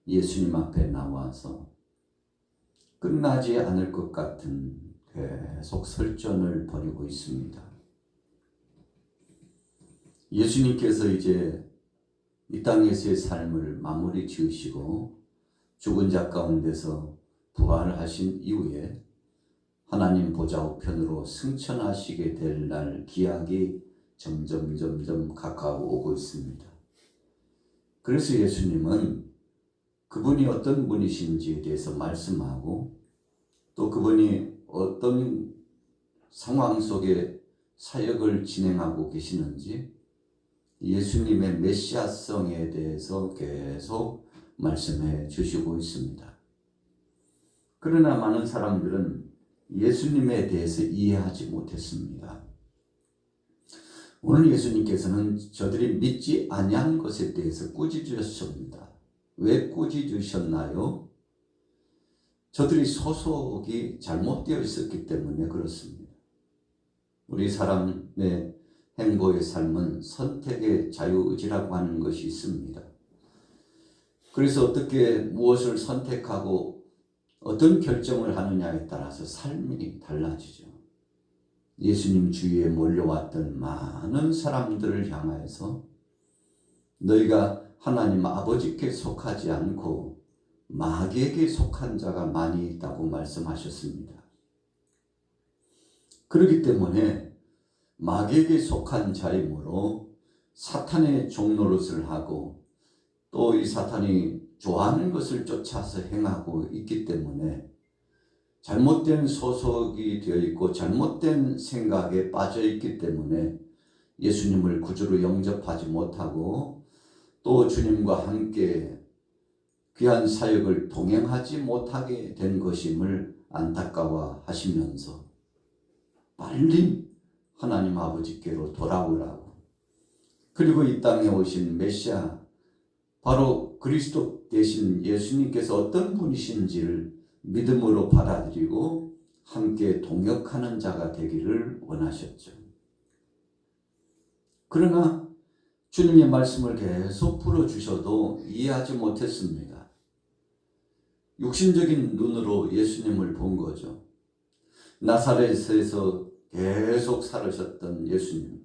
예수님 앞에 나와서 끝나지 않을 것 같은 계속 설전을 벌이고 있습니다. 예수님께서 이제 이 땅에서의 삶을 마무리 지으시고 죽은 자 가운데서 부활하신 이후에 하나님 보좌 우편으로 승천하시게 될 날 기약이 점점 가까워오고 있습니다. 그래서 예수님은 그분이 어떤 분이신지에 대해서 말씀하고 또 그분이 어떤 상황 속에 사역을 진행하고 계시는지 예수님의 메시아성에 대해서 계속 말씀해 주시고 있습니다. 그러나 많은 사람들은 예수님에 대해서 이해하지 못했습니다. 오늘 예수님께서는 저들이 믿지 아니한 것에 대해서 꾸짖으셨습니다. 왜 꾸짖으셨나요? 저들이 소속이 잘못되어 있었기 때문에 그렇습니다. 우리 사람의 행복의 삶은 선택의 자유의지라고 하는 것이 있습니다. 그래서 어떻게 무엇을 선택하고 어떤 결정을 하느냐에 따라서 삶이 달라지죠. 예수님 주위에 몰려왔던 많은 사람들을 향하여서 너희가 하나님 아버지께 속하지 않고 마귀에게 속한 자가 많이 있다고 말씀하셨습니다. 그렇기 때문에 마귀에게 속한 자이므로 사탄의 종노릇을 하고 또 이 사탄이 좋아하는 것을 쫓아서 행하고 있기 때문에 잘못된 소속이 되어 있고 잘못된 생각에 빠져 있기 때문에 예수님을 구주로 영접하지 못하고 또 주님과 함께 귀한 사역을 동행하지 못하게 된 것임을 안타까워 하시면서 빨리 하나님 아버지께로 돌아오라고, 그리고 이 땅에 오신 메시아 바로 그리스도 되신 예수님께서 어떤 분이신지를 믿음으로 받아들이고 함께 동역하는 자가 되기를 원하셨죠. 그러나 주님의 말씀을 계속 풀어주셔도 이해하지 못했습니다. 육신적인 눈으로 예수님을 본 거죠. 나사렛에서 계속 살으셨던 예수님,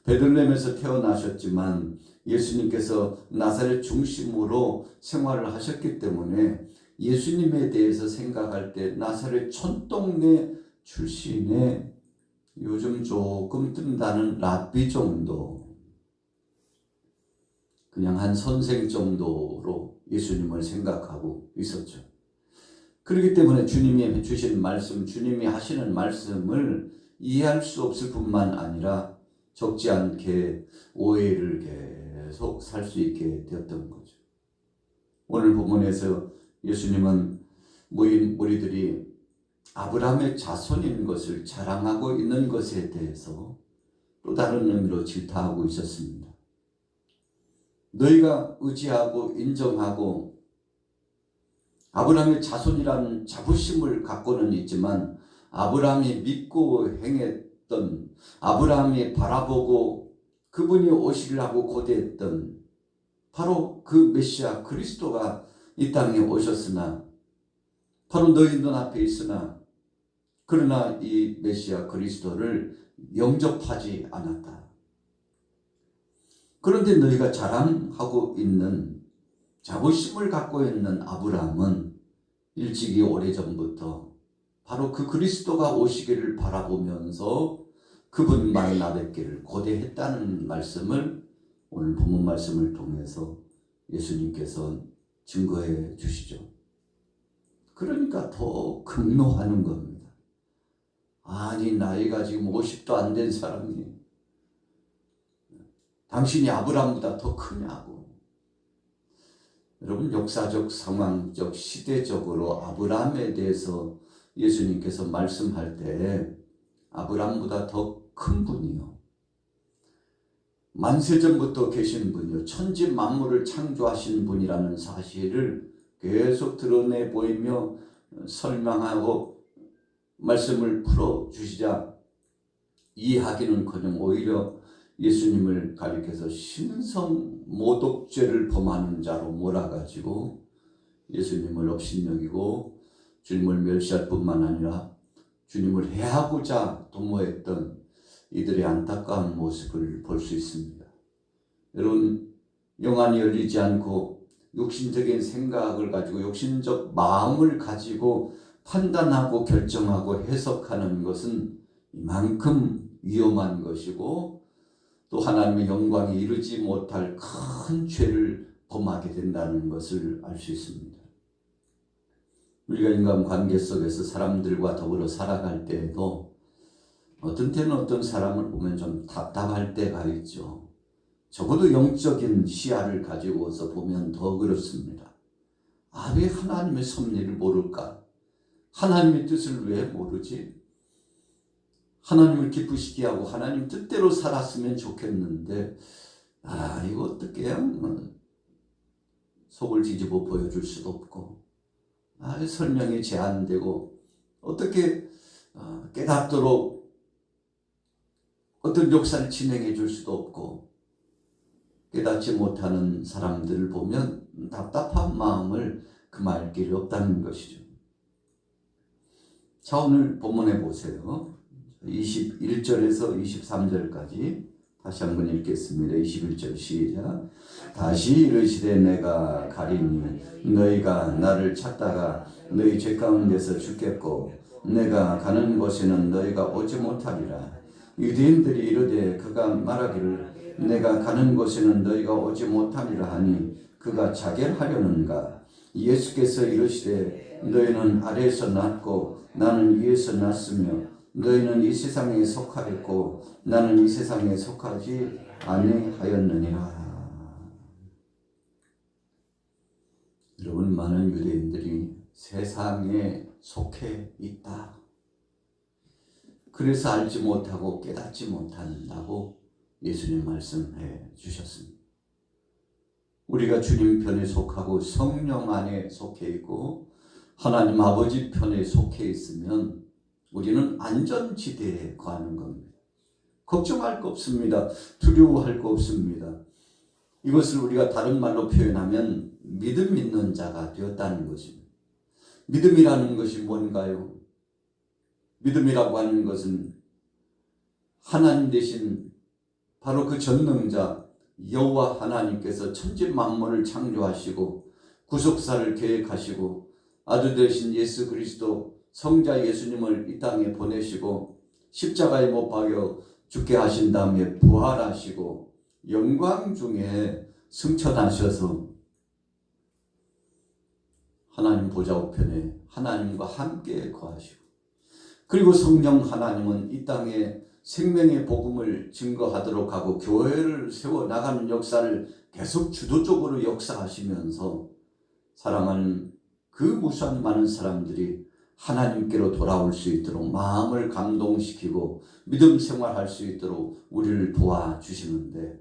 베들레헴에서 태어나셨지만 예수님께서 나사렛 중심으로 생활을 하셨기 때문에 예수님에 대해서 생각할 때 나사렛 촌동네 출신의 요즘 조금 뜬다는 랍비 정도, 그냥 한 선생 정도로 예수님을 생각하고 있었죠. 그렇기 때문에 주님이 주신 말씀, 주님이 하시는 말씀을 이해할 수 없을 뿐만 아니라 적지 않게 오해를 계속 살 수 있게 되었던 거죠. 오늘 본문에서 예수님은 무리들이 아브라함의 자손인 것을 자랑하고 있는 것에 대해서 또 다른 의미로 질타하고 있었습니다. 너희가 의지하고 인정하고 아브라함의 자손이라는 자부심을 갖고는 있지만 아브라함이 믿고 행했던, 아브라함이 바라보고 그분이 오시려고 고대했던 바로 그 메시아 그리스도가 이 땅에 오셨으나, 바로 너희 눈앞에 있으나 그러나 이 메시아 그리스도를 영접하지 않았다. 그런데 너희가 자랑하고 있는, 자부심을 갖고 있는 아브라함은 일찍이 오래전부터 바로 그 그리스도가 오시기를 바라보면서 그분만 나뵙기를 고대했다는 말씀을 오늘 본문 말씀을 통해서 예수님께서 증거해 주시죠. 그러니까 더 극노하는 겁니다. 아니, 나이가 지금 50도 안 된 사람이 당신이 아브라함보다 더 크냐고. 여러분, 역사적, 상황적, 시대적으로 아브라함에 대해서 예수님께서 말씀할 때 아브라함보다 더 큰 분이요, 만세전부터 계신 분이요, 천지 만물을 창조하신 분이라는 사실을 계속 드러내 보이며 설명하고 말씀을 풀어주시자 이해하기는커녕 오히려 예수님을 가리켜서 신성 모독죄를 범하는 자로 몰아가지고 예수님을 업신여기고 주님을 멸시할 뿐만 아니라 주님을 해하고자 도모했던 이들의 안타까운 모습을 볼 수 있습니다. 여러분, 영안이 열리지 않고 육신적인 생각을 가지고 육신적 마음을 가지고 판단하고 결정하고 해석하는 것은 이만큼 위험한 것이고 또 하나님의 영광에 이르지 못할 큰 죄를 범하게 된다는 것을 알 수 있습니다. 우리가 인간관계 속에서 사람들과 더불어 살아갈 때에도 어떤 때는 어떤 사람을 보면 좀 답답할 때가 있죠. 적어도 영적인 시야를 가지고서 보면 더 그렇습니다. 왜 하나님의 섭리를 모를까? 하나님의 뜻을 왜 모르지? 하나님을 기쁘시게 하고 하나님 뜻대로 살았으면 좋겠는데 이거 어떻게 속을 뒤집어 보여줄 수도 없고 설명이 제한되고 어떻게 깨닫도록 어떤 역사를 진행해 줄 수도 없고 깨닫지 못하는 사람들을 보면 답답한 마음을 금할 길이 없다는 것이죠. 자, 오늘 본문에 보세요. 21절에서 23절까지 다시 한번 읽겠습니다. 21절 시작. 다시 이르시되 내가 가리니 너희가 나를 찾다가 너희 죄 가운데서 죽겠고 내가 가는 곳에는 너희가 오지 못하리라. 유대인들이 이르되 그가 말하기를 내가 가는 곳에는 너희가 오지 못하리라 하니 그가 자결하려는가. 예수께서 이르시되 너희는 아래에서 났고 나는 위에서 났으며 너희는 이 세상에 속하였고 나는 이 세상에 속하지 아니하였느니라. 여러분, 많은 유대인들이 세상에 속해 있다. 그래서 알지 못하고 깨닫지 못한다고 예수님 말씀해 주셨습니다. 우리가 주님 편에 속하고 성령 안에 속해 있고 하나님 아버지 편에 속해 있으면 우리는 안전지대에 거하는 겁니다. 걱정할 거 없습니다. 두려워할 거 없습니다. 이것을 우리가 다른 말로 표현하면 믿음 있는 자가 되었다는 것입니다. 믿음이라는 것이 뭔가요? 믿음이라고 하는 것은 하나님 대신 바로 그 전능자 여호와 하나님께서 천지 만물을 창조하시고 구속사를 계획하시고 아들 되신 예수 그리스도 성자 예수님을 이 땅에 보내시고 십자가에 못 박여 죽게 하신 다음에 부활하시고 영광 중에 승천하셔서 하나님 보좌 우편에 하나님과 함께 거하시고 그리고 성령 하나님은 이 땅에 생명의 복음을 증거하도록 하고 교회를 세워나가는 역사를 계속 주도적으로 역사하시면서 사랑하는 그 무수한 많은 사람들이 하나님께로 돌아올 수 있도록 마음을 감동시키고 믿음 생활할 수 있도록 우리를 도와주시는데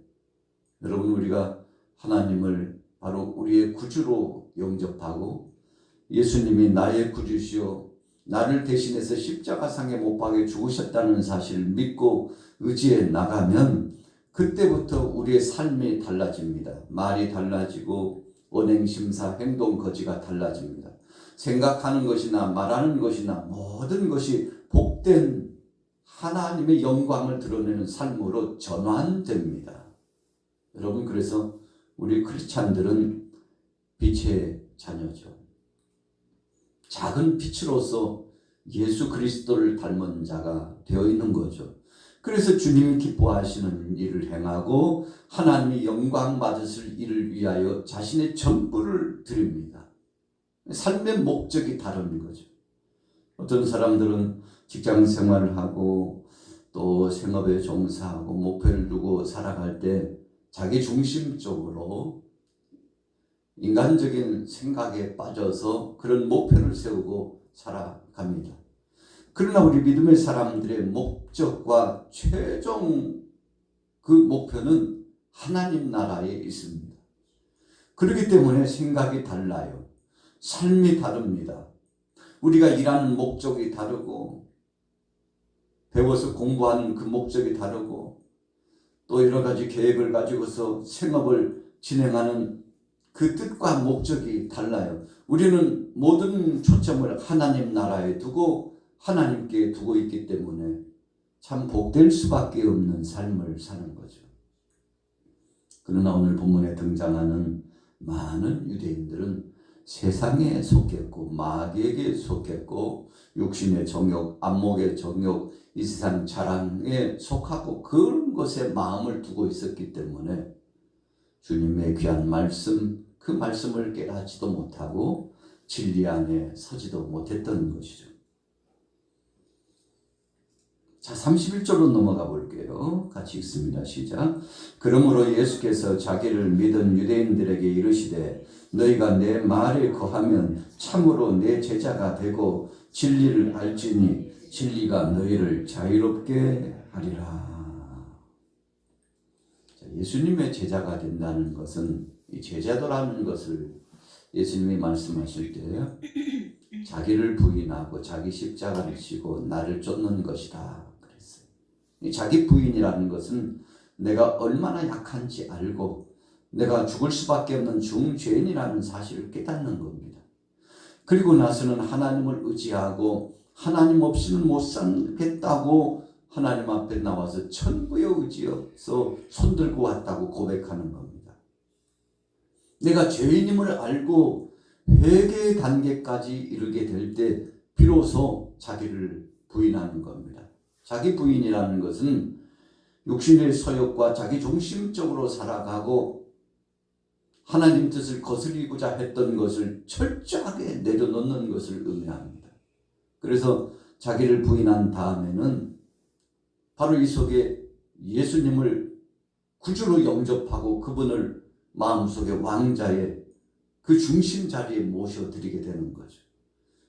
여러분, 우리가 하나님을 바로 우리의 구주로 영접하고 예수님이 나의 구주시요 나를 대신해서 십자가상에 못 박여 죽으셨다는 사실을 믿고 의지해 나가면 그때부터 우리의 삶이 달라집니다. 말이 달라지고 언행심사 행동거지가 달라집니다. 생각하는 것이나 말하는 것이나 모든 것이 복된 하나님의 영광을 드러내는 삶으로 전환됩니다. 여러분, 그래서 우리 크리스찬들은 빛의 자녀죠. 작은 빛으로서 예수 그리스도를 닮은 자가 되어 있는 거죠. 그래서 주님이 기뻐하시는 일을 행하고 하나님이 영광 받으실 일을 위하여 자신의 전부를 드립니다. 삶의 목적이 다른 거죠. 어떤 사람들은 직장 생활을 하고 또 생업에 종사하고 목표를 두고 살아갈 때 자기 중심적으로 인간적인 생각에 빠져서 그런 목표를 세우고 살아갑니다. 그러나 우리 믿음의 사람들의 목적과 최종 그 목표는 하나님 나라에 있습니다. 그렇기 때문에 생각이 달라요. 삶이 다릅니다. 우리가 일하는 목적이 다르고 배워서 공부하는 그 목적이 다르고 또 여러 가지 계획을 가지고서 생업을 진행하는 그 뜻과 목적이 달라요. 우리는 모든 초점을 하나님 나라에 두고 하나님께 두고 있기 때문에 참 복될 수밖에 없는 삶을 사는 거죠. 그러나 오늘 본문에 등장하는 많은 유대인들은 세상에 속했고 마귀에게 속했고 육신의 정욕, 안목의 정욕, 이 세상 자랑에 속하고 그런 것에 마음을 두고 있었기 때문에 주님의 귀한 말씀, 그 말씀을 깨닫지도 못하고 진리 안에 서지도 못했던 것이죠. 자, 31절로 넘어가 볼게요. 같이 읽습니다. 시작. 그러므로 예수께서 자기를 믿은 유대인들에게 이르시되 너희가 내 말에 거하면 참으로 내 제자가 되고 진리를 알지니 진리가 너희를 자유롭게 하리라. 자, 예수님의 제자가 된다는 것은 이 제자도라는 것을 예수님이 말씀하실 때 자기를 부인하고 자기 십자가를 지고 나를 쫓는 것이다. 자기 부인이라는 것은 내가 얼마나 약한지 알고 내가 죽을 수밖에 없는 중죄인이라는 사실을 깨닫는 겁니다. 그리고 나서는 하나님을 의지하고 하나님 없이는 못 살겠다고 하나님 앞에 나와서 천부에 의지해서 손들고 왔다고 고백하는 겁니다. 내가 죄인임을 알고 회개의 단계까지 이르게 될 때 비로소 자기를 부인하는 겁니다. 자기 부인이라는 것은 육신의 소욕과 자기 중심적으로 살아가고 하나님 뜻을 거스리고자 했던 것을 철저하게 내려놓는 것을 의미합니다. 그래서 자기를 부인한 다음에는 바로 이 속에 예수님을 구주로 영접하고 그분을 마음속에 왕자의 그 중심 자리에 모셔드리게 되는 거죠.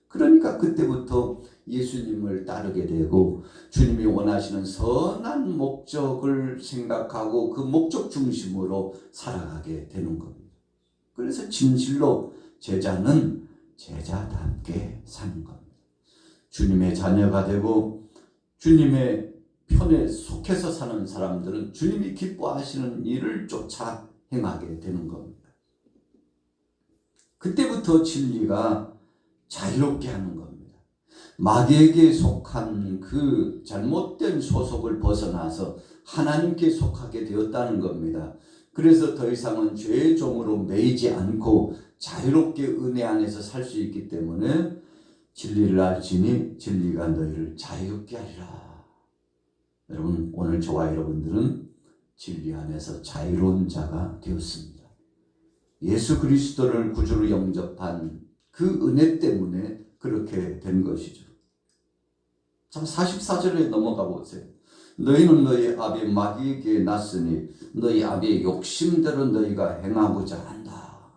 그러니까 그때부터 예수님을 따르게 되고 주님이 원하시는 선한 목적을 생각하고 그 목적 중심으로 살아가게 되는 겁니다. 그래서 진실로 제자는 제자답게 사는 겁니다. 주님의 자녀가 되고 주님의 편에 속해서 사는 사람들은 주님이 기뻐하시는 일을 쫓아 행하게 되는 겁니다. 그때부터 진리가 자유롭게 하는 겁니다. 마귀에게 속한 그 잘못된 소속을 벗어나서 하나님께 속하게 되었다는 겁니다. 그래서 더 이상은 죄의 종으로 매이지 않고 자유롭게 은혜 안에서 살 수 있기 때문에 진리를 알지니 진리가 너희를 자유롭게 하리라. 여러분, 오늘 저와 여러분들은 진리 안에서 자유로운 자가 되었습니다. 예수 그리스도를 구주로 영접한 그 은혜 때문에 그렇게 된 것이죠. 참 44절에 넘어가 보세요. 너희는 너희 아비 마귀에게 났으니 너희 아비의 욕심대로 너희가 행하고자 한다.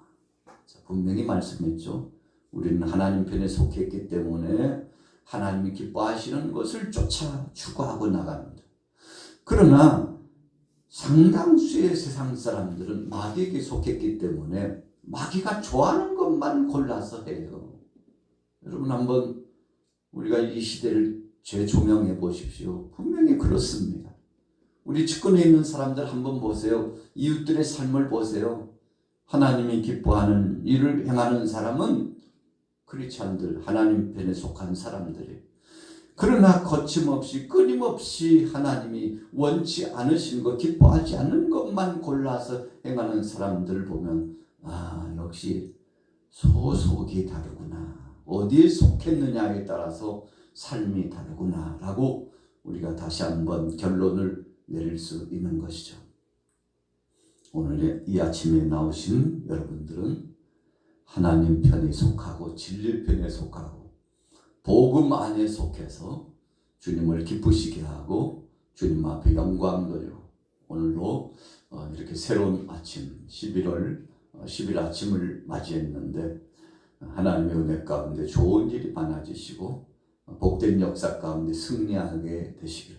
자, 분명히 말씀했죠. 우리는 하나님 편에 속했기 때문에 하나님이 기뻐하시는 것을 쫓아 추구하고 나갑니다. 그러나 상당수의 세상 사람들은 마귀에게 속했기 때문에 마귀가 좋아하는 것만 골라서 해요. 여러분, 한번 우리가 이 시대를 재조명해 보십시오. 분명히 그렇습니다. 우리 측근에 있는 사람들 한번 보세요. 이웃들의 삶을 보세요. 하나님이 기뻐하는 일을 행하는 사람은 크리스찬들, 하나님 편에 속한 사람들이. 그러나 거침없이 끊임없이 하나님이 원치 않으신 것, 기뻐하지 않는 것만 골라서 행하는 사람들을 보면 역시 소속이 다르구나. 어디에 속했느냐에 따라서 삶이 다르구나 라고 우리가 다시 한번 결론을 내릴 수 있는 것이죠. 오늘 이 아침에 나오신 여러분들은 하나님 편에 속하고 진리 편에 속하고 복음 안에 속해서 주님을 기쁘시게 하고 주님 앞에 영광 돌려 오늘로 이렇게 새로운 아침 11월 10일 아침을 맞이했는데 하나님의 은혜 가운데 좋은 일이 많아지시고 복된 역사 가운데 승리하게 되시길,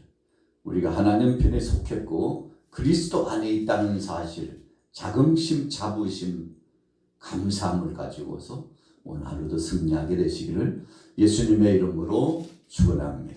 우리가 하나님 편에 속했고 그리스도 안에 있다는 사실, 자긍심, 자부심, 감사함을 가지고서 오늘 하루도 승리하게 되시기를 예수님의 이름으로 축원합니다.